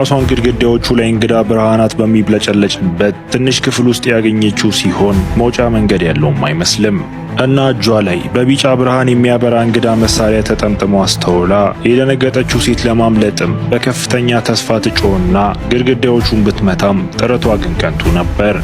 ራሷን ግድግዳዎቹ ላይ እንግዳ ብርሃናት በሚብለጨለጭበት ትንሽ ክፍል ውስጥ ያገኘችው ሲሆን መውጫ መንገድ ያለውም አይመስልም እና እጇ ላይ በቢጫ ብርሃን የሚያበራ እንግዳ መሳሪያ ተጠምጥሞ አስተውላ የደነገጠችው ሴት ለማምለጥም በከፍተኛ ተስፋ ትጮህና ግድግዳዎቹን ብትመታም ጥረቷ ግን ከንቱ ነበር።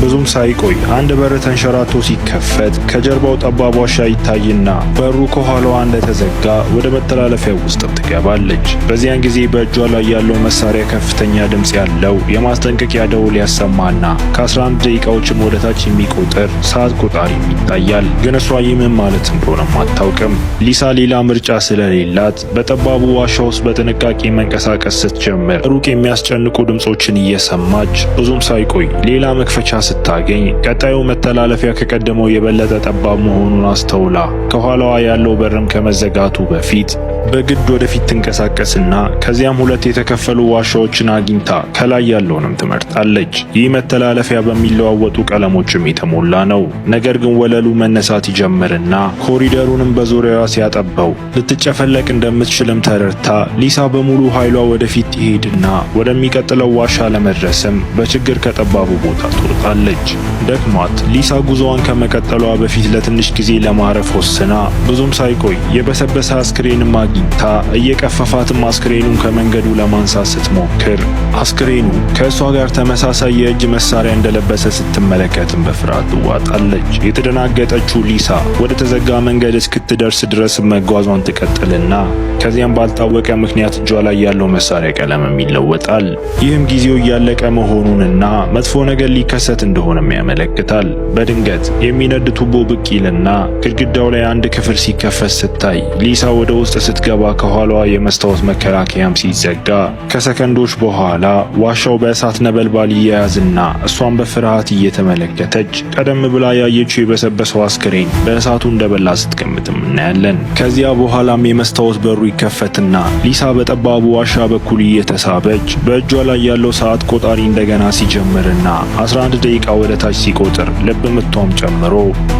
ብዙም ሳይቆይ አንድ በር ተንሸራቶ ሲከፈት ከጀርባው ጠባብ ዋሻ ይታይና በሩ ከኋላዋ እንደተዘጋ ወደ መተላለፊያው ውስጥ ትገባለች። በዚያን ጊዜ በእጇ ላይ ያለው መሳሪያ ከፍተኛ ድምጽ ያለው የማስጠንቀቂያ ደውል ያሰማና ከ11 ደቂቃዎችም ወደታች የሚቆጥር ሰዓት ቆጣሪ ይታያል። ግን እሷ ምን ማለት እንደሆነም አታውቅም። ሊሳ ሌላ ምርጫ ስለሌላት በጠባቡ ዋሻ ውስጥ በጥንቃቄ መንቀሳቀስ ስትጀምር ሩቅ የሚያስጨንቁ ድምጾችን እየሰማች ብዙም ሳይቆይ ሌላ መክፈቻ ስታገኝ ቀጣዩ መተላለፊያ ከቀደመው የበለጠ ጠባብ መሆኑን አስተውላ ከኋላዋ ያለው በርም ከመዘጋቱ በፊት በግድ ወደፊት ትንቀሳቀስና ከዚያም ሁለት የተከፈሉ ዋሻዎችን አግኝታ ከላይ ያለውንም ትመርጣለች። ይህ መተላለፊያ በሚለዋወጡ ቀለሞችም የተሞላ ነው። ነገር ግን ወለሉ መነሳት ይጀምርና ኮሪደሩንም በዙሪያዋ ሲያጠበው ልትጨፈለቅ እንደምትችልም ተረድታ ሊሳ በሙሉ ኃይሏ ወደፊት ትሄድና ወደሚቀጥለው ዋሻ ለመድረስም በችግር ከጠባቡ ቦታ ትወጣለች። ደክሟት ሊሳ ጉዞዋን ከመቀጠሏ በፊት ለትንሽ ጊዜ ለማረፍ ወስና ብዙም ሳይቆይ የበሰበሰ አስክሬንም አግኝታ እየቀፈፋትም አስክሬኑን ከመንገዱ ለማንሳት ስትሞክር አስክሬኑ ከእሷ ጋር ተመሳሳይ የእጅ መሳሪያ እንደለበሰ ስትመለከትም በፍርሃት ትዋጣለች። የተደናገጠችው ሊሳ ወደ ተዘጋ መንገድ እስክትደርስ ድረስ መጓዟን ትቀጥልና ከዚያም ባልታወቀ ምክንያት እጇ ላይ ያለው መሳሪያ ቀለምም ይለወጣል። ይህም ጊዜው እያለቀ መሆኑንና መጥፎ ነገር ሊከሰት እንደሆነም ያመለክታል። በድንገት የሚነድ ቱቦ ብቅ ይልና ግድግዳው ላይ አንድ ክፍል ሲከፈት ስታይ ሊሳ ወደ ውስጥ ስትገባ ከኋላዋ የመስታወት መከላከያም ሲዘጋ ከሰከንዶች በኋላ ዋሻው በእሳት ነበልባል ይያያዝና እሷን በፍርሃት እየተመለከተች ቀደም ብላ ያየችው የበሰበሰው አስክሬን በእሳቱ እንደበላ ስትገምትም እናያለን። ከዚያ በኋላም የመስታወት በሩ ይከፈትና ሊሳ በጠባቡ ዋሻ በኩል እየተሳበች በእጇ ላይ ያለው ሰዓት ቆጣሪ እንደገና ሲጀምርና 11 ደቂቃ ወደ ታች ሲቆጥር ልብ ምቷም ጨምሮ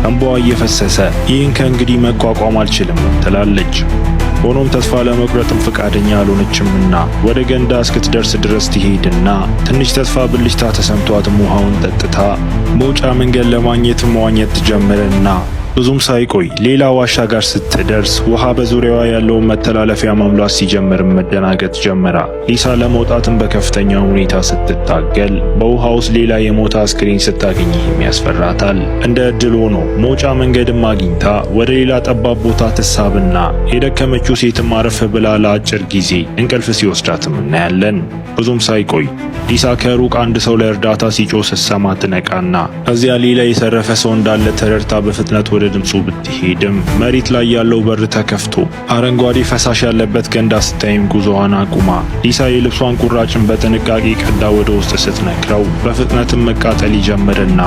እንባዋ እየፈሰሰ ይህን ከእንግዲህ መቋቋም አልችልም ትላለች። ሆኖም ተስፋ ለመቁረጥም ፈቃደኛ አልሆነችምና ወደ ገንዳ እስክትደርስ ድረስ ትሄድና ትንሽ ተስፋ ብልጭታ ተሰምቷትም ውሃውን ጠጥታ መውጫ መንገድ ለማግኘት መዋኘት ትጀምርና ብዙም ሳይቆይ ሌላ ዋሻ ጋር ስትደርስ ውሃ በዙሪያዋ ያለውን መተላለፊያ መሙላት ሲጀምር መደናገጥ ጀመራ። ሊሳ ለመውጣትም በከፍተኛ ሁኔታ ስትታገል በውሃ ውስጥ ሌላ የሞተ አስክሬን ስታገኝ ያስፈራታል። እንደ እድል ሆኖ መውጫ መንገድም አግኝታ ወደ ሌላ ጠባብ ቦታ ትሳብና የደከመችው ሴትም አረፍ ብላ ለአጭር ጊዜ እንቅልፍ ሲወስዳትም እናያለን። ብዙም ሳይቆይ ሊሳ ከሩቅ አንድ ሰው ለእርዳታ ሲጮህ ስትሰማ ትነቃና ከዚያ ሌላ የተረፈ ሰው እንዳለ ተረድታ በፍጥነት ወደ ድምፁ ብትሄድም መሬት ላይ ያለው በር ተከፍቶ አረንጓዴ ፈሳሽ ያለበት ገንዳ ስታይም ጉዞዋን አቁማ ሊሳ የልብሷን ቁራጭን በጥንቃቄ ቀዳ ወደ ውስጥ ስትነክረው በፍጥነትም መቃጠል ይጀምርና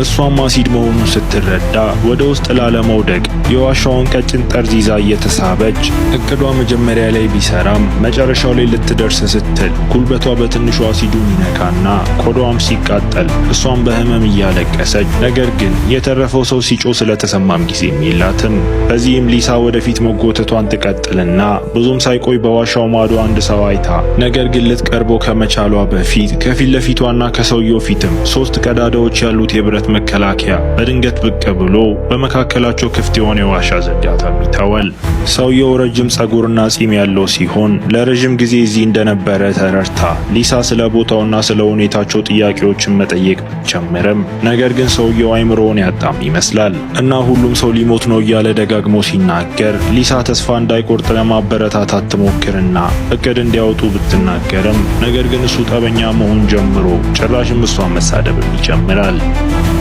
እሷም አሲድ መሆኑን ስትረዳ ወደ ውስጥ ላለመውደቅ የዋሻውን ቀጭን ጠርዝ ይዛ እየተሳበች እቅዷ መጀመሪያ ላይ ቢሰራም መጨረሻው ላይ ልትደርስ ስትል ጉልበቷ በትንሹ አሲዱን ይነካና ቆዳዋም ሲቃጠል እሷም በህመም እያለቀሰች ነገር ግን የተረፈው ሰው ሲጮህ ስለተሰማም ጊዜ የላትም። በዚህም ሊሳ ወደፊት መጎተቷን ትቀጥልና ብዙም ሳይቆይ በዋሻው ማዶ አንድ ሰው አይታ ነገር ግን ልትቀርበው ከመቻሏ በፊት ከፊት ለፊቷና ከሰውየው ፊትም 3 ቀዳዳዎች ያሉት የብረት መከላከያ በድንገት ብቅ ብሎ በመካከላቸው ክፍት የሆነ የዋሻ ዘጋታም ይተዋል። ሰውየው ረጅም ጸጉርና ጺም ያለው ሲሆን ለረጅም ጊዜ እዚህ እንደነበረ ተረድታ ሊሳ ስለ ቦታውና ስለ ሁኔታቸው ጥያቄዎችን መጠየቅ ጀመረም። ነገር ግን ሰውየው አይምሮውን ያጣም ይመስላል እና ሁሉም ሰው ሊሞት ነው እያለ ደጋግሞ ሲናገር ሊሳ ተስፋ እንዳይቆርጥ ለማበረታታት ትሞክርና እቅድ እንዲያወጡ ብትናገርም ነገር ግን እሱ ጠበኛ መሆን ጀምሮ ጭራሽም እሷን መሳደብም ይጀምራል።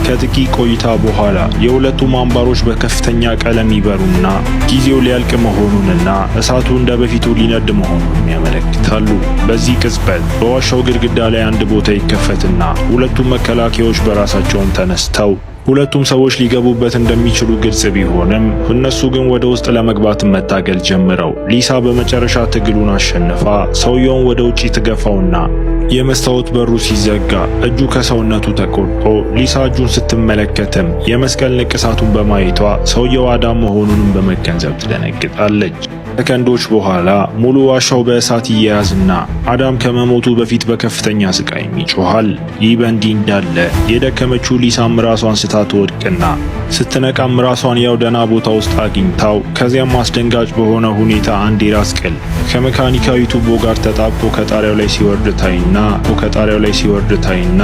ከጥቂት ቆይታ በኋላ የሁለቱም አምባሮች በከፍተኛ ቀለም ይበሩና ጊዜው ሊያልቅ መሆኑንና እሳቱ እንደ በፊቱ ሊነድ መሆኑን ያመለክታሉ። በዚህ ቅጽበት በዋሻው ግድግዳ ላይ አንድ ቦታ ይከፈትና ሁለቱም መከላከያዎች በራሳቸውን ተነስተው ሁለቱም ሰዎች ሊገቡበት እንደሚችሉ ግልጽ ቢሆንም እነሱ ግን ወደ ውስጥ ለመግባት መታገል ጀምረው ሊሳ በመጨረሻ ትግሉን አሸንፋ ሰውየውን ወደ ውጪ ትገፋውና የመስታወት በሩ ሲዘጋ እጁ ከሰውነቱ ተቆርጦ ሊሳ እጁን ስትመለከትም የመስቀል ንቅሳቱን በማየቷ ሰውየው አዳም መሆኑንም በመገንዘብ ትደነግጣለች። ሰከንዶች በኋላ ሙሉ ዋሻው በእሳት ይያያዝና አዳም ከመሞቱ በፊት በከፍተኛ ስቃይም ይጮሃል። ይህ በእንዲህ እንዳለ የደከመችው ሊሳም ራሷን ስታ ትወድቅና ስትነቃም ራሷን ያው ደህና ቦታ ውስጥ አግኝታው ከዚያም አስደንጋጭ በሆነ ሁኔታ አንድ የራስ ቅል ከመካኒካዊ ቱቦ ጋር ተጣብቆ ከጣሪያው ላይ ሲወርድ ታይና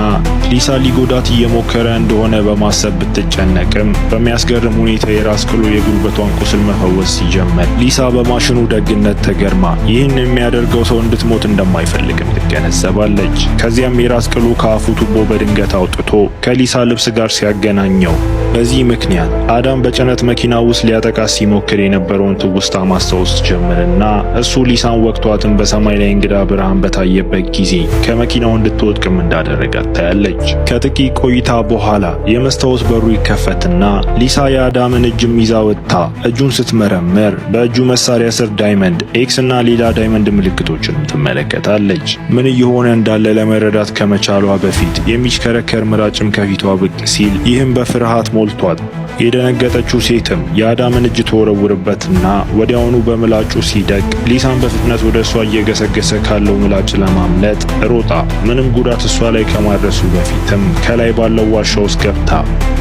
ሊሳ ሊጎዳት እየሞከረ እንደሆነ በማሰብ ብትጨነቅም በሚያስገርም ሁኔታ የራስ ቅሉ የጉልበቷን ቁስል መፈወስ ሲጀምር ሊሳ በማሽኑ ደግነት ተገርማ ይህን የሚያደርገው ሰው እንድትሞት እንደማይፈልግም ትገነዘባለች። ከዚያም የራስ ቅሉ ከአፉ ቱቦ በድንገት አውጥቶ ከሊሳ ልብስ ጋር ሲያገናኘው በዚህ ምክንያት አዳም በጭነት መኪና ውስጥ ሊያጠቃት ሲሞክር የነበረውን ትውስታ ማስታወስ ጀመረና እሱ ሊሳን ወቅቷትን በሰማይ ላይ እንግዳ ብርሃን በታየበት ጊዜ ከመኪናው እንድትወድቅም እንዳደረጋት ታያለች። ከጥቂት ቆይታ በኋላ የመስታወት በሩ ይከፈትና ሊሳ የአዳምን እጅም ይዛ ወጥታ እጁን ስትመረምር በእጁ መሳሪያ ስር ዳይመንድ፣ ኤክስ እና ሌላ ዳይመንድ ምልክቶችንም ትመለከታለች። ምን እየሆነ እንዳለ ለመረዳት ከመቻሏ በፊት የሚሽከረከር ምላጭም ከፊቷ ብቅ ሲል ይህም በፍርሃት ሞልቷት የደነገጠችው ሴትም የአዳምን እጅ ተወረውርበትና ወዲያውኑ በምላጩ ሲደቅ ሊሳን በፍጥነት ወደ እሷ እየገሰገሰ ካለው ምላጭ ለማምለጥ ሮጣ ምንም ጉዳት እሷ ላይ ከማድረሱ በፊትም ከላይ ባለው ዋሻ ውስጥ ገብታ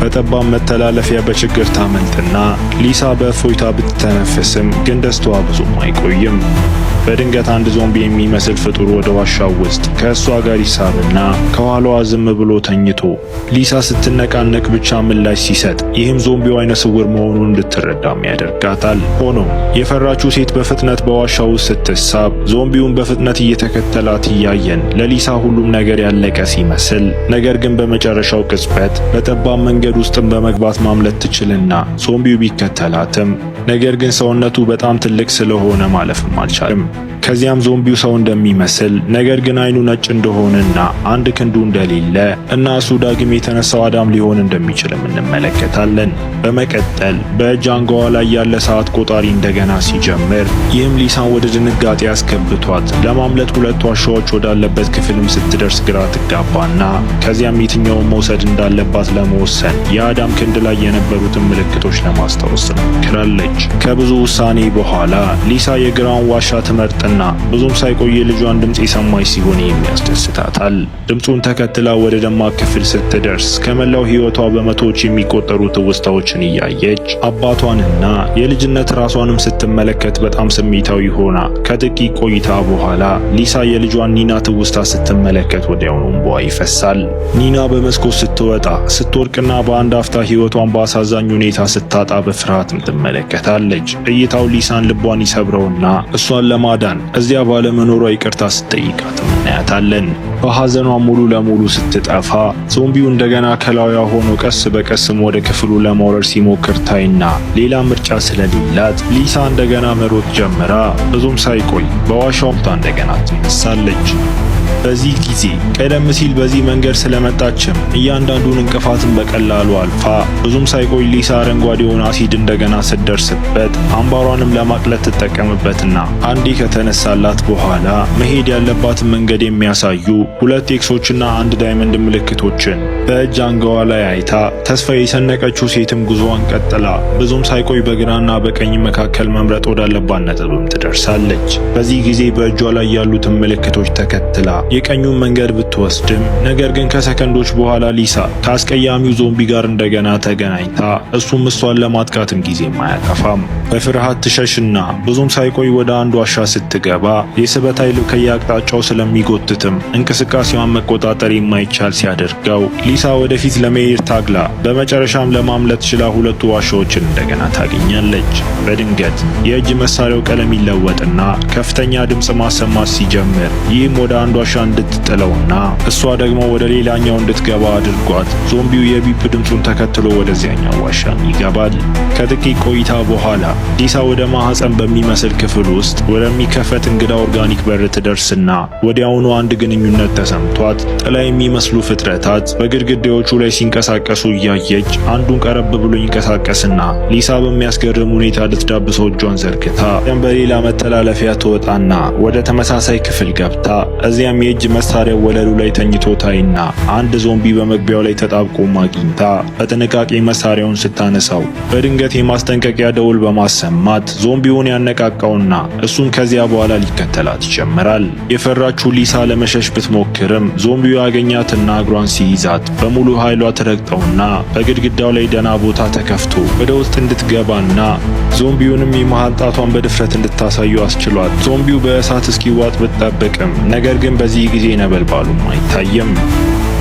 በጠባብ መተላለፊያ በችግር ታመልጥና ሊሳ በእፎይታ ብትተነፍስም ግን ደስታዋ ብዙም አይቆይም። በድንገት አንድ ዞምቢ የሚመስል ፍጡር ወደ ዋሻው ውስጥ ከእሷ ጋር ይሳብና ከኋላዋ ዝም ብሎ ተኝቶ ሊሳ ስትነቃነቅ ብቻ ምላሽ ሲሰጥ ይህም ዞምቢው አይነ ስውር መሆኑን እንድትረዳም ያደርጋታል። ሆኖም የፈራችው ሴት በፍጥነት በዋሻው ውስጥ ስትሳብ ዞምቢውን በፍጥነት እየተከተላት እያየን ለሊሳ ሁሉም ነገር ያለቀ ሲመስል፣ ነገር ግን በመጨረሻው ቅጽበት በጠባብ መንገድ ውስጥም በመግባት ማምለጥ ትችልና ዞምቢው ቢከተላትም ነገር ግን ሰውነቱ በጣም ትልቅ ስለሆነ ማለፍም አልቻለም። ከዚያም ዞምቢው ሰው እንደሚመስል ነገር ግን አይኑ ነጭ እንደሆነና አንድ ክንዱ እንደሌለ እና እሱ ዳግም የተነሳው አዳም ሊሆን እንደሚችልም እንመለከታለን። በመቀጠል በእጅ አንጓዋ ላይ ያለ ሰዓት ቆጣሪ እንደገና ሲጀምር ይህም ሊሳን ወደ ድንጋጤ ያስገብቷት ለማምለጥ ሁለት ዋሻዎች ወዳለበት ክፍልም ስትደርስ ግራ ትጋባና ከዚያም የትኛውን መውሰድ እንዳለባት ለመወሰን የአዳም ክንድ ላይ የነበሩትን ምልክቶች ለማስታወስ ትሞክራለች። ከብዙ ውሳኔ በኋላ ሊሳ የግራውን ዋሻ ትመርጥና ብዙም ሳይቆይ የልጇን ድምጽ የሰማች ሲሆን የሚያስደስታታል። ድምጹን ተከትላ ወደ ደማቅ ክፍል ስትደርስ ከመላው ሕይወቷ በመቶዎች የሚቆጠሩ ትውስታዎችን እያየች አባቷንና የልጅነት ራሷንም ስትመለከት በጣም ስሜታዊ ሆና ከጥቂት ቆይታ በኋላ ሊሳ የልጇን ኒና ትውስታ ስትመለከት ወዲያውኑ እንባዋ ይፈሳል። ኒና በመስኮት ስትወጣ ስትወድቅና በአንድ አፍታ ሕይወቷን በአሳዛኝ ሁኔታ ስታጣ በፍርሃትም ትመለከታለች። እይታው ሊሳን ልቧን ይሰብረውና እሷን ለማዳን እዚያ ባለመኖሯ ይቅርታ ስትጠይቃት እናያታለን። በሐዘኗ ሙሉ ለሙሉ ስትጠፋ ዞምቢው እንደገና ከላዩዋ ሆኖ ቀስ በቀስም ወደ ክፍሉ ለመውረድ ሲሞክር ታይና ሌላ ምርጫ ስለሌላት ሊሳ እንደገና መሮጥ ጀምራ ብዙም ሳይቆይ በዋሻው እንደገና ትነሳለች። በዚህ ጊዜ ቀደም ሲል በዚህ መንገድ ስለመጣችም እያንዳንዱን እንቅፋትን በቀላሉ አልፋ ብዙም ሳይቆይ ሊሳ አረንጓዴውን አሲድ እንደገና ስትደርስበት አምባሯንም ለማቅለጥ ትጠቀምበትና አንዴ ከተነሳላት በኋላ መሄድ ያለባትን መንገድ የሚያሳዩ ሁለት ኤክሶችና አንድ ዳይመንድ ምልክቶችን በእጅ አንጓዋ ላይ አይታ ተስፋ የሰነቀችው ሴትም ጉዞዋን ቀጥላ ብዙም ሳይቆይ በግራና በቀኝ መካከል መምረጥ ወዳለባት ነጥብም ትደርሳለች። በዚህ ጊዜ በእጇ ላይ ያሉትን ምልክቶች ተከትላ የቀኙን መንገድ ብትወስድም ነገር ግን ከሰከንዶች በኋላ ሊሳ ከአስቀያሚው ዞምቢ ጋር እንደገና ተገናኝታ እሱም እሷን ለማጥቃትም ጊዜም አያጠፋም። በፍርሃት ትሸሽና ብዙም ሳይቆይ ወደ አንድ ዋሻ ስትገባ የስበት ኃይል ከየአቅጣጫው ስለሚጎትትም እንቅስቃሴዋን መቆጣጠር የማይቻል ሲያደርገው ሊሳ ወደፊት ለመሄድ ታግላ በመጨረሻም ለማምለጥ ችላ ሁለቱ ዋሻዎችን እንደገና ታገኛለች። በድንገት የእጅ መሳሪያው ቀለም ይለወጥና ከፍተኛ ድምፅ ማሰማት ሲጀምር ይህም ወደ አንድ ዋሻ እንድትጥለውና እሷ ደግሞ ወደ ሌላኛው እንድትገባ አድርጓት ዞምቢው የቢፕ ድምፁን ተከትሎ ወደዚያኛው ዋሻ ይገባል። ከጥቂት ቆይታ በኋላ ሊሳ ወደ ማህፀን በሚመስል ክፍል ውስጥ ወደሚከፈት እንግዳ ኦርጋኒክ በር ትደርስና ወዲያውኑ አንድ ግንኙነት ተሰምቷት ጥላ የሚመስሉ ፍጥረታት በግድግዳዎቹ ላይ ሲንቀሳቀሱ እያየች አንዱን ቀረብ ብሎ ይንቀሳቀስና ሊሳ በሚያስገርም ሁኔታ ልትዳብሰው እጇን ዘርግታ በሌላ መተላለፊያ ትወጣና ወደ ተመሳሳይ ክፍል ገብታ እዚያም የእጅ መሳሪያ ወለሉ ላይ ተኝቶ ታይና አንድ ዞምቢ በመግቢያው ላይ ተጣብቆ አግኝታ በጥንቃቄ መሳሪያውን ስታነሳው በድንገት የማስጠንቀቂያ ደውል በማሰማት ዞምቢውን ያነቃቃውና እሱን ከዚያ በኋላ ሊከተላት ይጀምራል። የፈራችው ሊሳ ለመሸሽ ብትሞክርም ዞምቢው ያገኛትና እግሯን ሲይዛት በሙሉ ኃይሏ ትረግጠውና በግድግዳው ላይ ደና ቦታ ተከፍቶ ወደ ውስጥ እንድትገባና ዞምቢውንም የመሃል ጣቷን በድፍረት እንድታሳዩ አስችሏት ዞምቢው በእሳት እስኪዋጥ ብትጠብቅም ነገር ግን በዚህ ጊዜ ነበልባሉም አይታየም።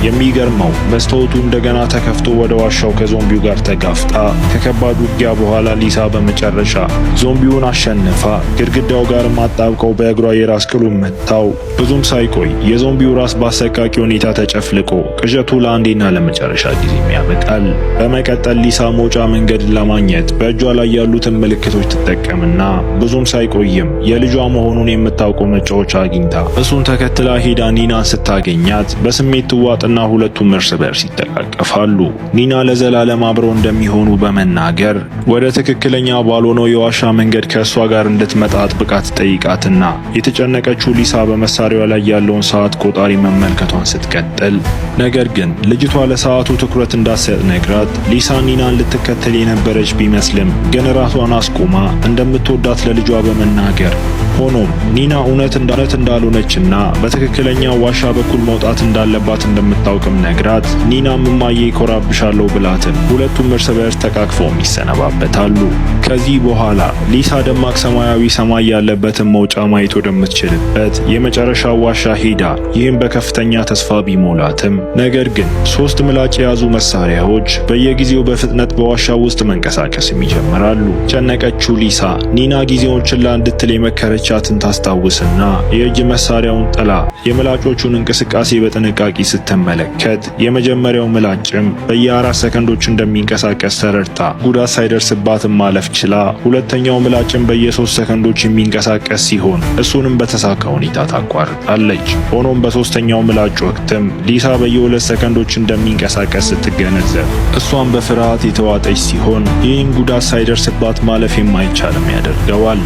የሚገርመው መስታወቱ እንደገና ተከፍቶ ወደ ዋሻው ከዞምቢው ጋር ተጋፍጣ ከከባድ ውጊያ በኋላ ሊሳ በመጨረሻ ዞምቢውን አሸንፋ ግድግዳው ጋር ማጣብቀው በእግሯ የራስ ቅሉን መታው። ብዙም ሳይቆይ የዞምቢው ራስ በአሰቃቂ ሁኔታ ተጨፍልቆ ቅዠቱ ለአንዴና ለመጨረሻ ጊዜ ያበቃል። በመቀጠል ሊሳ መውጫ መንገድን ለማግኘት በእጇ ላይ ያሉትን ምልክቶች ትጠቀምና ብዙም ሳይቆይም የልጇ መሆኑን የምታውቀው መጫወቻ አግኝታ እሱን ተከትላ ሄዳ ኒናን ስታገኛት በስሜት ትዋጥ እና ሁለቱም እርስ በርስ ይተቃቀፋሉ። ኒና ለዘላለም አብረው እንደሚሆኑ በመናገር ወደ ትክክለኛ ባልሆነው የዋሻ መንገድ ከእሷ ጋር እንድትመጣ አጥብቃ ትጠይቃትና የተጨነቀችው ሊሳ በመሳሪያዋ ላይ ያለውን ሰዓት ቆጣሪ መመልከቷን ስትቀጥል ነገር ግን ልጅቷ ለሰዓቱ ትኩረት እንዳትሰጥ ነግራት ሊሳ ኒናን ልትከተል የነበረች ቢመስልም ግን ራሷን አስቆማ እንደምትወዳት ለልጇ በመናገር ሆኖም ኒና እውነት እንዳልሆነችና በትክክለኛ ዋሻ በኩል መውጣት እንዳለባት እንደምታውቅም ነግራት ኒናም እማዬ ይኮራብሻለሁ ብላትም ሁለቱም እርስ በርስ ተቃቅፈው ይሰነባበታሉ። ከዚህ በኋላ ሊሳ ደማቅ ሰማያዊ ሰማይ ያለበትን መውጫ ማየት ወደምትችልበት የመጨረሻው ዋሻ ሄዳ ይህም በከፍተኛ ተስፋ ቢሞላትም ነገር ግን 3 ምላጭ የያዙ መሳሪያዎች በየጊዜው በፍጥነት በዋሻው ውስጥ መንቀሳቀስም ይጀምራሉ። ጨነቀችው ሊሳ ኒና ጊዜውን ችላ እንድትል የመከረቻትን ታስታውስና የእጅ መሳሪያውን ጥላ የምላጮቹን እንቅስቃሴ በጥንቃቄ ስትመለከት የመጀመሪያው ምላጭም በየ4 ሰከንዶች እንደሚንቀሳቀስ ተረድታ ጉዳት ሳይደርስባትም ማለፍ ችላ ሁለተኛው ምላጭም በየ3 ሰከንዶች የሚንቀሳቀስ ሲሆን እሱንም በተሳካ ሁኔታ ታቋርጣለች። ሆኖም በሶስተኛው ምላጭ ወቅትም ሊሳ በየ2 ሰከንዶች እንደሚንቀሳቀስ ስትገነዘብ እሷን በፍርሃት የተዋጠች ሲሆን ይህም ጉዳት ሳይደርስባት ማለፍ የማይቻልም ያደርገዋል።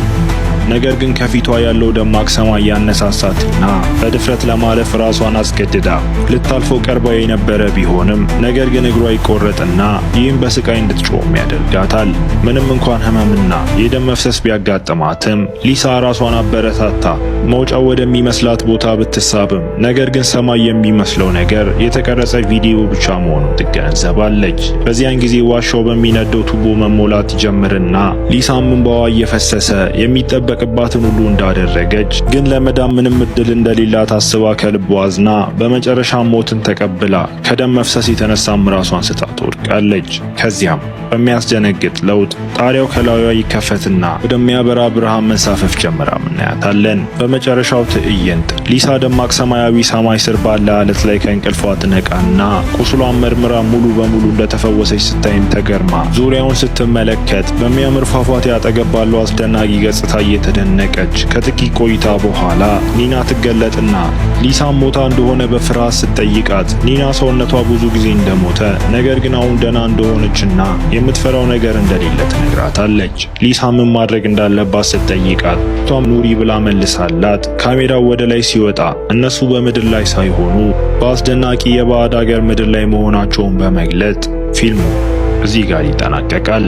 ነገር ግን ከፊቷ ያለው ደማቅ ሰማይ ያነሳሳትና በድፍረት ለማለፍ ራሷን አስገድዳ ልታልፈው ቀርባ የነበረ ቢሆንም ነገር ግን እግሯ ይቆረጥና ይህም በስቃይ እንድትጮም ያደርጋታል። ምንም እንኳን ህመምና የደም መፍሰስ ቢያጋጥማትም ሊሳ ራሷን አበረታታ መውጫው ወደሚመስላት ቦታ ብትሳብም ነገር ግን ሰማይ የሚመስለው ነገር የተቀረጸ ቪዲዮ ብቻ መሆኑን ትገነዘባለች። በዚያን ጊዜ ዋሻው በሚነደው ቱቦ መሞላት ይጀምርና ሊሳም እንባዋ እየፈሰሰ የሚጠበቅባትን ሁሉ እንዳደረገች ግን ለመዳን ምንም እድል እንደሌላት አስባ ከልቧ አዝና በመጨረሻ ሞትን ተቀብላ ከደም መፍሰስ የተነሳም ራሷን ስታ ትወድቃለች። ከዚያም በሚያስደነግጥ ለውጥ ጣሪያው ከላዩዋ ይከፈትና ወደሚያበራ ብርሃን መንሳፈፍ ጀምራ እናያታለን። በመጨረሻው ትዕይንት ሊሳ ደማቅ ሰማያዊ ሰማይ ስር ባለ አለት ላይ ከእንቅልፏ ትነቃና ቁስሏን መርምራ ሙሉ በሙሉ እንደተፈወሰች ስታይም ተገርማ ዙሪያውን ስትመለከት በሚያምር ፏፏቴ አጠገብ ባለው አስደናቂ ገጽታ እየተደነቀች ከጥቂት ቆይታ በኋላ ኒና ትገለጥና ሊሳ ሞታ እንደሆነ በፍርሃት ስትጠይቃት ኒና ሰውነቷ ብዙ ጊዜ እንደሞተ ነገር ግን አሁን ደህና እንደሆነችና የምትፈራው ነገር እንደሌለ ትነግራታለች። ሊሳ ምን ማድረግ እንዳለባት ስትጠይቃት ቷም ኑሪ ብላ መልሳላት ካሜራው ወደ ላይ ሲወጣ እነሱ በምድር ላይ ሳይሆኑ በአስደናቂ የባዕድ ሀገር ምድር ላይ መሆናቸውን በመግለጥ ፊልሙ እዚህ ጋር ይጠናቀቃል።